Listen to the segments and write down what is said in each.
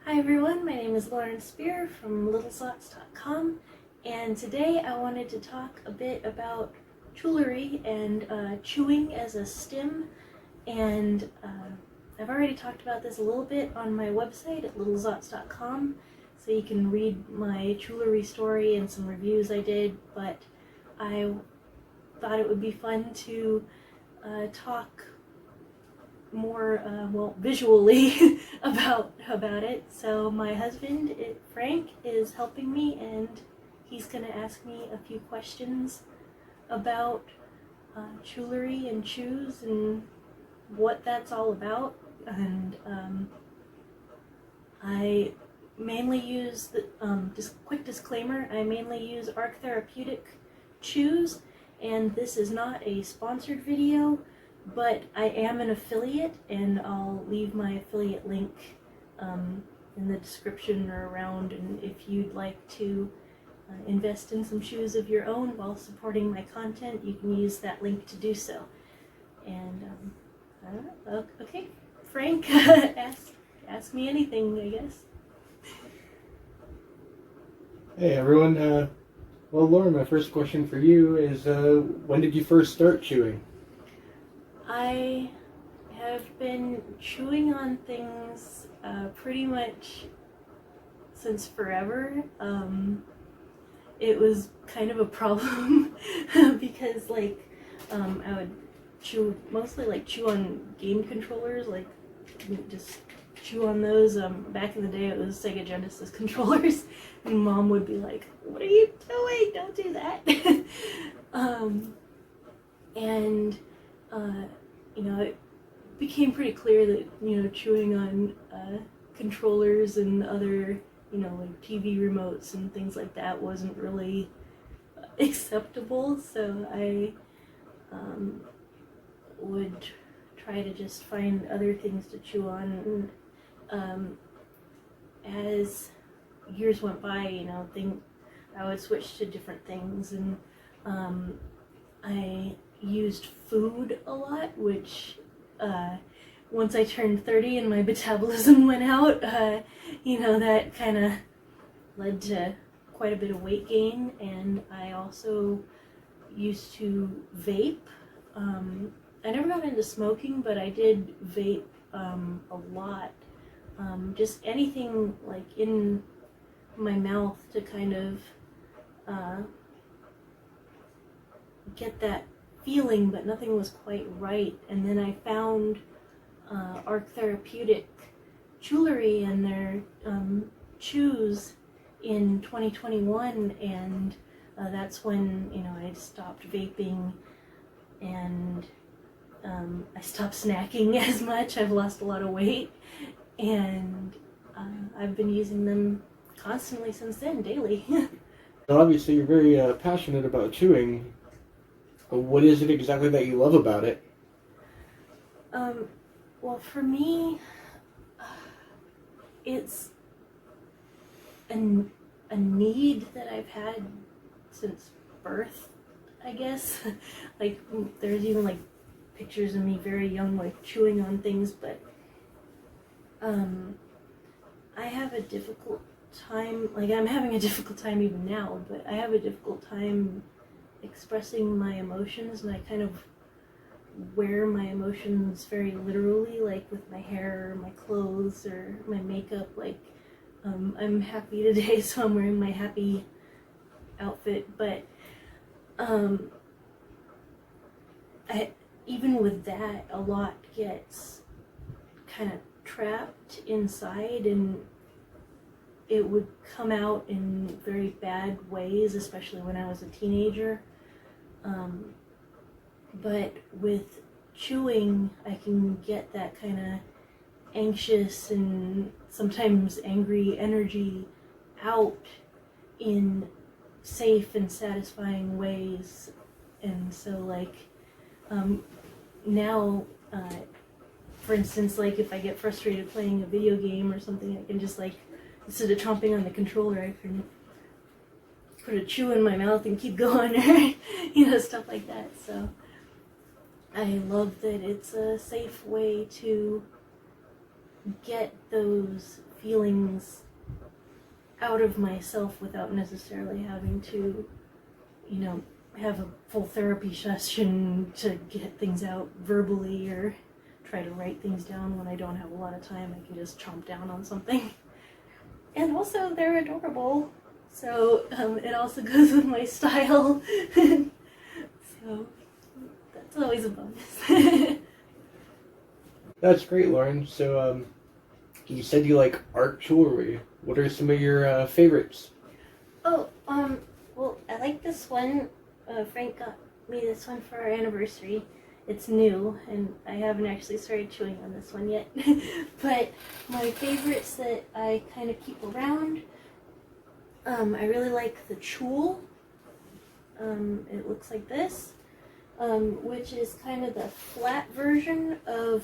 Hi everyone, my name is Lauren Spear from littlezots.com, and today I wanted to talk a bit about Chewelry and chewing as a Stim, and I've already talked about this a little bit on my website at littlezots.com, so you can read my Chewelry story and some reviews I did, but I thought it would be fun to talk more visually about it. So my husband Frank is helping me, and he's gonna ask me a few questions about Chewelry and chews and what that's all about. And I mainly use just quick disclaimer, I mainly use ARK Therapeutic chews, and this is not a sponsored video, but I am an affiliate, and I'll leave my affiliate link in the description or around, and if you'd like to invest in some shoes of your own while supporting my content, you can use that link to do so. And I don't know. Okay, Frank, ask me anything, I guess. Hey everyone, well Lauren, my first question for you is when did you first start chewing? I have been chewing on things pretty much since forever. It was kind of a problem because I would chew on game controllers, just chew on those. Back in the day it was Sega Genesis controllers, and Mom would be like, "What are you doing? Don't do that." It became pretty clear that, chewing on controllers and other, like TV remotes and things like that wasn't really acceptable, so I would try to just find other things to chew on. And as years went by, I would switch to different things, and I used food a lot, which once I turned 30 and my metabolism went out, that kind of led to quite a bit of weight gain. And I also used to vape. I never got into smoking, but I did vape a lot. Just anything like in my mouth to kind of get that feeling, but nothing was quite right. And then I found ARK Therapeutic Chewelry and their chews in 2021, and that's when I stopped vaping, and I stopped snacking as much. I've lost a lot of weight, and I've been using them constantly since then, daily. So obviously you're very passionate about chewing. What is it exactly that you love about it? Well, for me, it's a need that I've had since birth, I guess. There's even pictures of me very young, chewing on things, but I have a difficult time, I'm having a difficult time even now, but I have a difficult time expressing my emotions, and I kind of wear my emotions very literally, with my hair or my clothes or my makeup. I'm happy today, so I'm wearing my happy outfit, but even with that, a lot gets kind of trapped inside, and it would come out in very bad ways, especially when I was a teenager. But with chewing, I can get that kind of anxious and sometimes angry energy out in safe and satisfying ways. And so now, for instance, if I get frustrated playing a video game or something, I can just instead of chomping on the controller, I can put a chew in my mouth and keep going, or stuff like that. So I love that it's a safe way to get those feelings out of myself without necessarily having to, have a full therapy session to get things out verbally or try to write things down when I don't have a lot of time. I can just chomp down on something. And also, they're adorable, so it also goes with my style. So that's always a bonus. That's great, Lauren. So, you said you like ARK jewelry. What are some of your favorites? Oh, well, I like this one. Frank got me this one for our anniversary. It's new, and I haven't actually started chewing on this one yet. But my favorites that I kind of keep around, I really like the Chewel. It looks like this, which is kind of the flat version of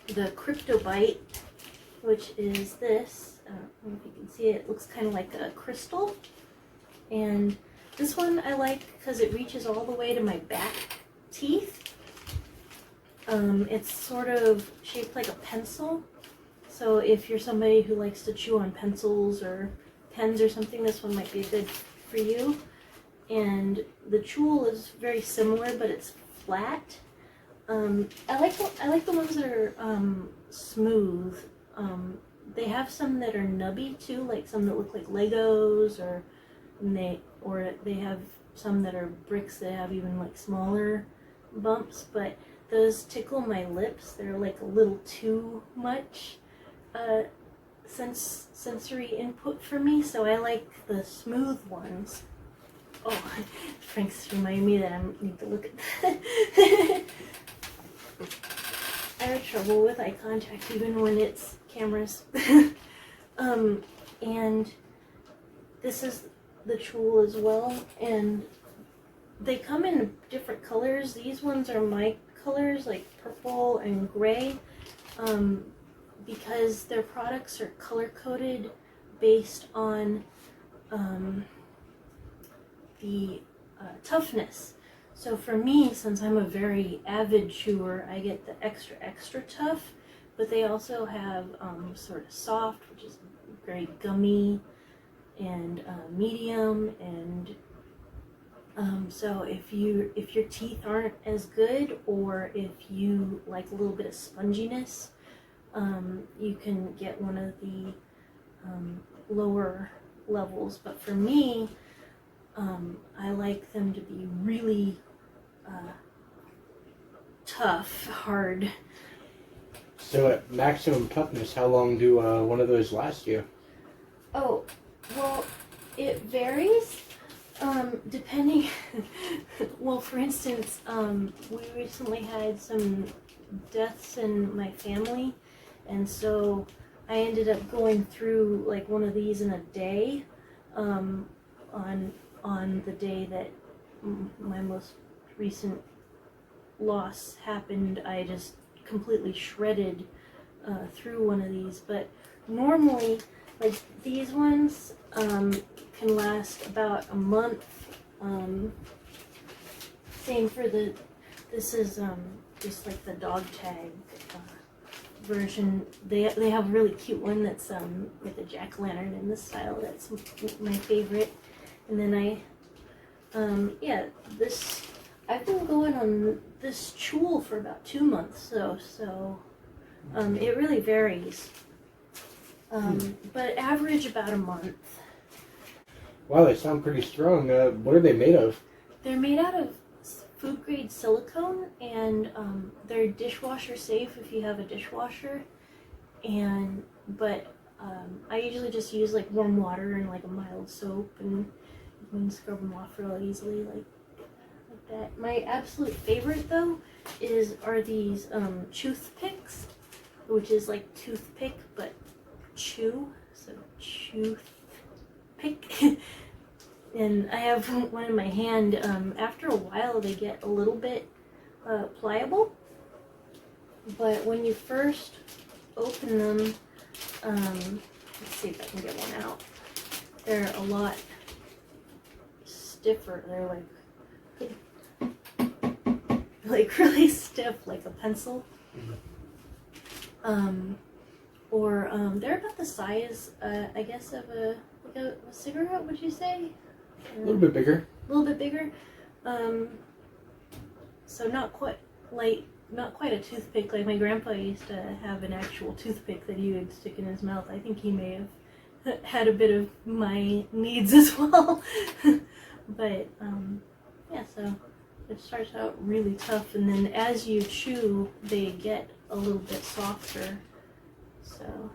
the Cryptobite, which is this. I don't know if you can see it. It looks kind of like a crystal. And this one I like because it reaches all the way to my back teeth. It's sort of shaped like a pencil. So if you're somebody who likes to chew on pencils or pens or something, this one might be good for you. And the Chewel is very similar, but it's flat. I like the ones that are smooth. They have some that are nubby too, like some that look like Legos, or they have some that are bricks that have even like smaller bumps. But those tickle my lips. They're like a little too much sensory input for me, so I like the smooth ones. Oh, Frank's reminding me that I need to look at that. I have trouble with eye contact even when it's cameras. And this is the Chewel as well, and they come in different colors. These ones are my colors, like purple and gray, because their products are color-coded based on the toughness. So for me, since I'm a very avid chewer, I get the extra tough, but they also have sort of soft, which is very gummy, and medium, and so if your teeth aren't as good, or if you like a little bit of sponginess, you can get one of the lower levels. But for me, I like them to be really tough, hard. So at maximum toughness, how long do one of those last you? Oh, well, it varies, depending. Well, for instance, we recently had some deaths in my family, and so I ended up going through like one of these in a day, on the day that my most recent loss happened. I just completely shredded through one of these. But normally, like these ones can last about a month. Same for this is just like the dog tag version. They have a really cute one that's with a jack-o'-lantern in this style. That's my favorite. And then I've been going on this Chewel for about 2 months, so it really varies. But average about a month. Wow, they sound pretty strong. What are they made of? They're made out of food grade silicone, and they're dishwasher safe if you have a dishwasher. But I usually just use like warm water and like a mild soap, and you can scrub them off real easily like that. My absolute favorite though are these toothpicks, which is like toothpick but chew, so toothpick. And I have one in my hand. After a while they get a little bit pliable, but when you first open them, let's see if I can get one out, they're a lot stiffer. They're like really stiff, like a pencil. They're about the size, I guess, of a cigarette. Would you say? A little bit bigger. A little bit bigger. So not quite a toothpick. Like my grandpa used to have an actual toothpick that he would stick in his mouth. I think he may have had a bit of my needs as well. But yeah, so it starts out really tough, and then as you chew, they get a little bit softer. So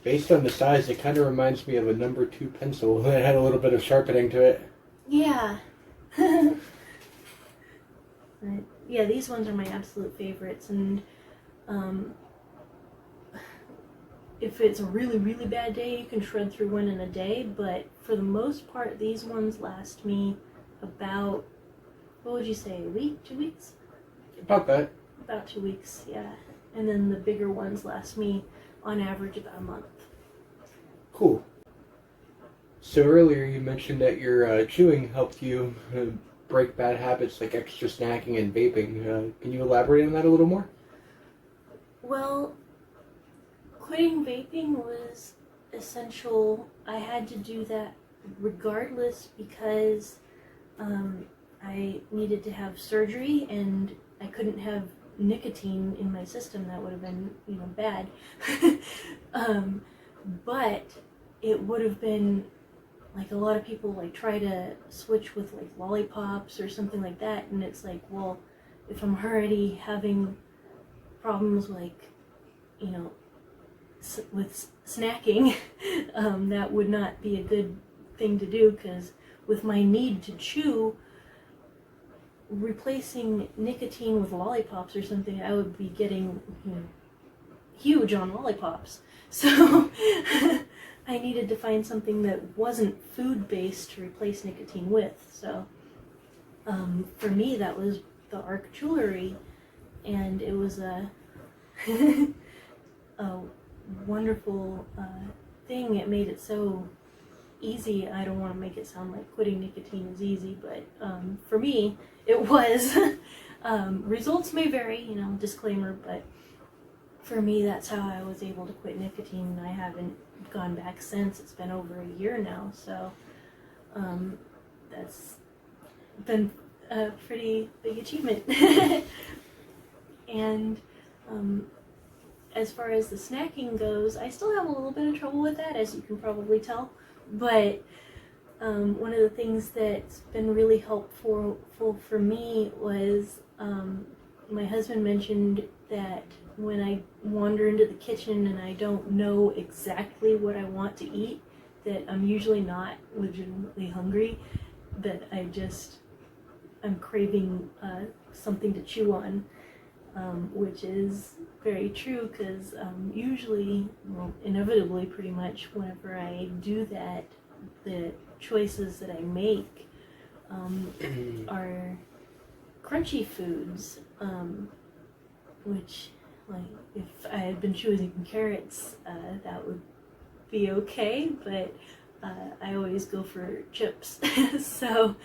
Based on the size, it kind of reminds me of a number 2 pencil that had a little bit of sharpening to it. yeah. But, yeah, these ones are my absolute favorites, and if it's a really, really bad day, you can shred through one in a day, but for the most part, these ones last me about, what would you say, a week, 2 weeks? About that. About 2 weeks, yeah. And then the bigger ones last me, on average, about a month. Cool. So earlier you mentioned that your chewing helped you break bad habits like extra snacking and vaping. Can you elaborate on that a little more? Well, quitting vaping was essential. I had to do that regardless because I needed to have surgery and I couldn't have nicotine in my system. That would have been, bad. But it would have been like a lot of people like try to switch with like lollipops or something like that, and it's like, well, if I'm already having problems like, with snacking, that would not be a good thing to do, because with my need to chew, replacing nicotine with lollipops or something, I would be getting huge on lollipops. So I needed to find something that wasn't food-based to replace nicotine with. So for me, that was the ARK Chewelry, and it was a wonderful thing. It made it so easy. I don't want to make it sound like quitting nicotine is easy, but for me, it was. Results may vary, disclaimer, but for me, that's how I was able to quit nicotine. I haven't gone back since. It's been over a year now, so that's been a pretty big achievement. And as far as the snacking goes, I still have a little bit of trouble with that, as you can probably tell. But one of the things that's been really helpful for me was my husband mentioned that when I wander into the kitchen and I don't know exactly what I want to eat, that I'm usually not legitimately hungry, that I'm craving something to chew on, which is very true, because usually, well, inevitably pretty much, whenever I do that, the choices that I make are crunchy foods, which, like, if I had been choosing carrots, that would be okay, but I always go for chips. So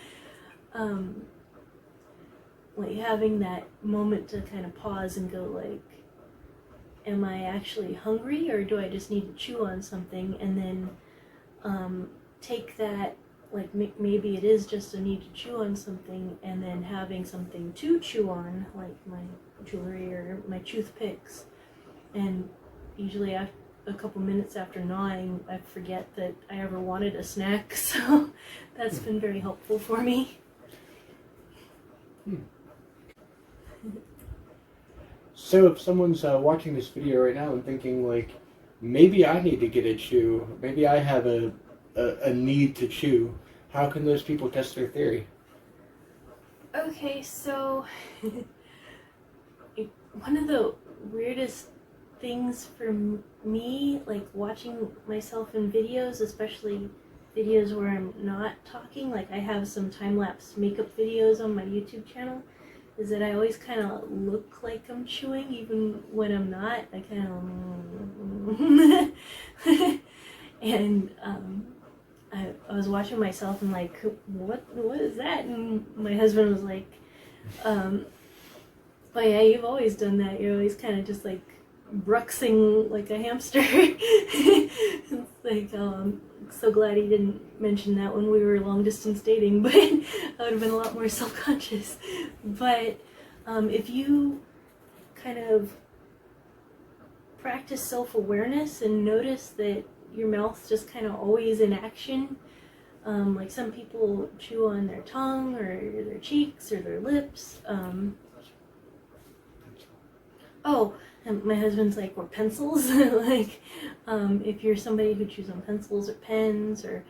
like having that moment to kind of pause and go like, am I actually hungry, or do I just need to chew on something? And then take that, like maybe it is just a need to chew on something, and then having something to chew on, like my jewelry or my toothpicks. And usually after a couple minutes after gnawing, I forget that I ever wanted a snack. So that's been very helpful for me. So if someone's watching this video right now and thinking like, maybe I need to get a chew, maybe I have a need to chew, how can those people test their theory? Okay, so one of the weirdest things for me, like watching myself in videos, especially videos where I'm not talking, like I have some time-lapse makeup videos on my YouTube channel, is that I always kind of look like I'm chewing even when I'm not. I kind of and I was watching myself and like, what is that? And my husband was like, but yeah, you've always done that. You're always kind of just like bruxing like a hamster. It's like, so glad he didn't mention that when we were long distance dating, but I would have been a lot more self-conscious. But if you kind of practice self-awareness and notice that your mouth's just kind of always in action, like some people chew on their tongue or their cheeks or their lips. And my husband's like, or pencils. Like, if you're somebody who chews on pencils or pens, or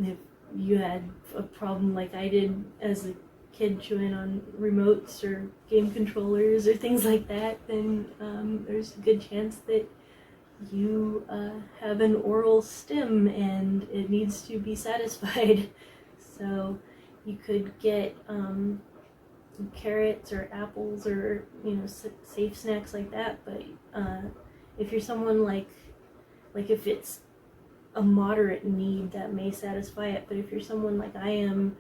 if you had a problem like I did as a kid chewing on remotes or game controllers or things like that, then there's a good chance that you have an oral stim and it needs to be satisfied. So you could get carrots or apples or, you know, safe snacks like that. But if you're someone like if it's a moderate need, that may satisfy it. But if you're someone like I am,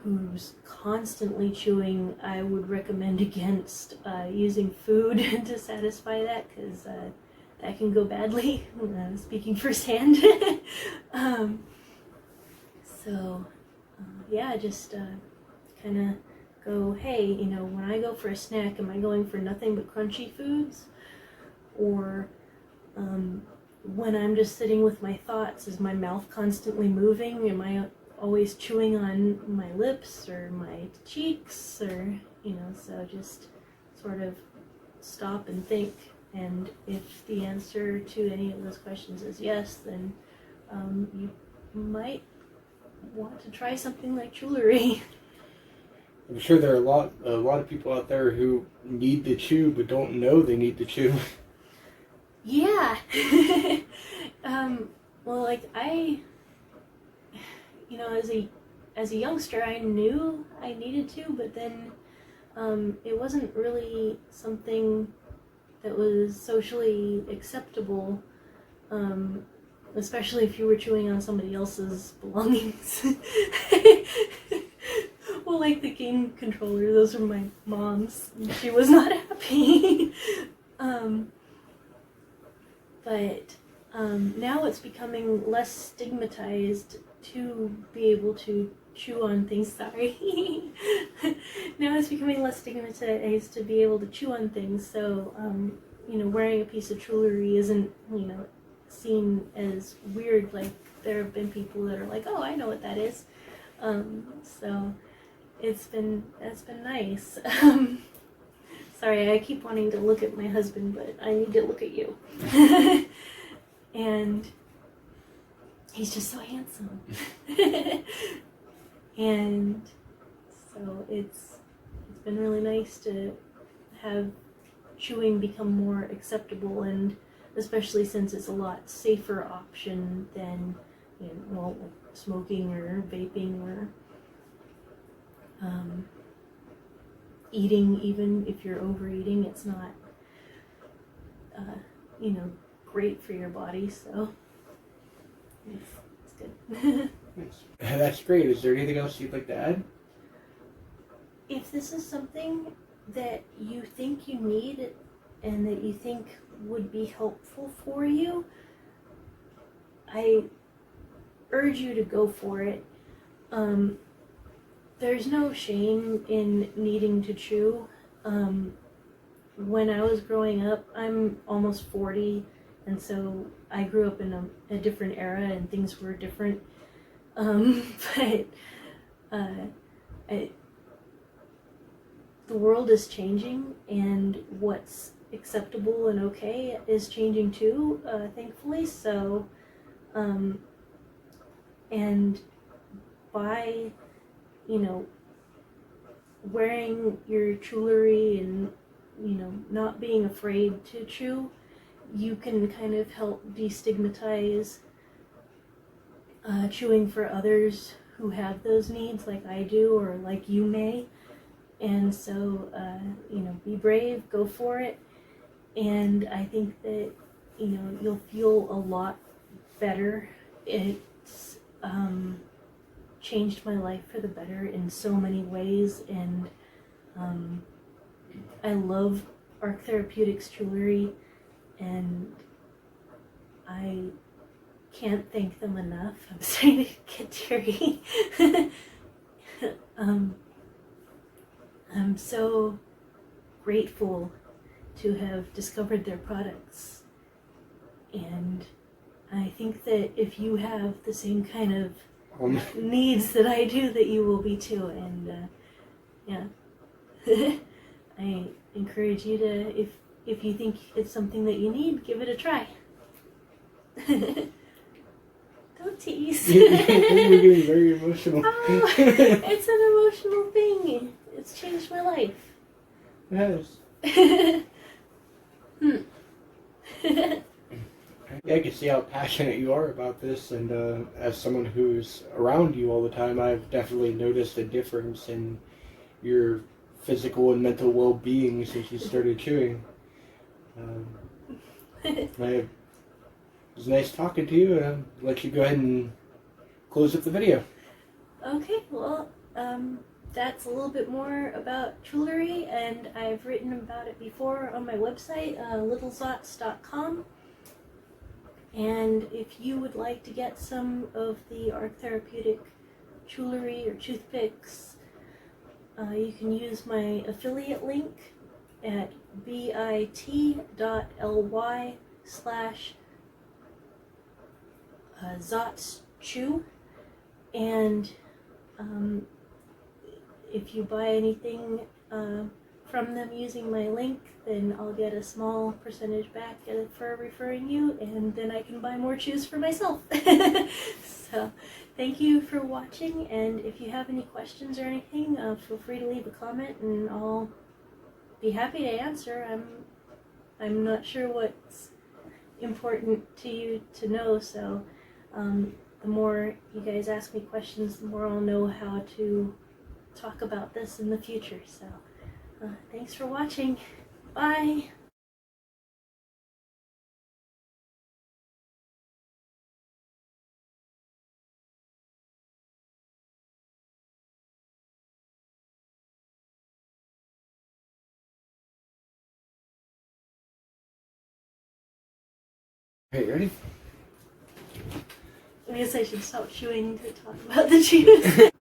who's constantly chewing, I would recommend against using food to satisfy that, because that can go badly, speaking firsthand. Just kind of go, hey, you know, when I go for a snack, am I going for nothing but crunchy foods? Or when I'm just sitting with my thoughts, is my mouth constantly moving? Am I always chewing on my lips or my cheeks? Or, you know, so just sort of stop and think. And if the answer to any of those questions is yes, then you might want to try something like Chewelry. I'm sure there are a lot of people out there who need to chew but don't know they need to chew. Yeah. Well, like you know, as a youngster, I knew I needed to, but then it wasn't really something that was socially acceptable, especially if you were chewing on somebody else's belongings. Well, like the game controller, those are my mom's. She was not happy. But now it's becoming less stigmatized to be able to chew on things. Sorry. Now it's becoming less stigmatized to be able to chew on things. So, you know, wearing a piece of Chewelry isn't, you know, seen as weird. Like, there have been people that are like, oh, I know what that is. So it's been nice. Sorry, I keep wanting to look at my husband, but I need to look at you. And he's just so handsome. And so it's been really nice to have chewing become more acceptable, and especially since it's a lot safer option than, you know, well, smoking or vaping or eating. Even if you're overeating, it's not you know, great for your body, so it's good. Nice. That's great. Is there anything else you'd like to add? If this is something that you think you need and that you think would be helpful for you, I urge you to go for it. There's no shame in needing to chew. When I was growing up, I'm almost 40, and so I grew up in a different era and things were different. But the world is changing, and what's acceptable and okay is changing too, thankfully. So, and by, you know, wearing your Chewelry and, you know, not being afraid to chew, you can kind of help destigmatize chewing for others who have those needs, like I do, or like you may. And so, you know, be brave, go for it. And I think that, you know, you'll feel a lot better. It's changed my life for the better in so many ways, and I love ARK Therapeutics Chewelry, and I can't thank them enough. I'm starting to get teary. I'm so grateful to have discovered their products, and I think that if you have the same kind of needs that I do, that you will be too. And yeah, I encourage you to, if you think it's something that you need, give it a try. Don't tease. You're getting very emotional. Oh, it's an emotional thing. It's changed my life. Yes. Yeah, I can see how passionate you are about this, and as someone who's around you all the time, I've definitely noticed a difference in your physical and mental well-being since you started chewing. It was nice talking to you, and I'll let you go ahead and close up the video. Okay, well, that's a little bit more about Chewelry, and I've written about it before on my website, littlezots.com. And if you would like to get some of the ARK Therapeutic Chewelry or toothpicks, you can use my affiliate link at bit.ly/ZotsChew, and if you buy anything from them using my link, then I'll get a small percentage back for referring you, and then I can buy more chews for myself. So thank you for watching, and if you have any questions or anything, feel free to leave a comment and I'll be happy to answer. I'm not sure what's important to you to know, so the more you guys ask me questions, the more I'll know how to talk about this in the future. So thanks for watching. Bye! Okay, ready? I guess I should stop chewing to talk about the chews.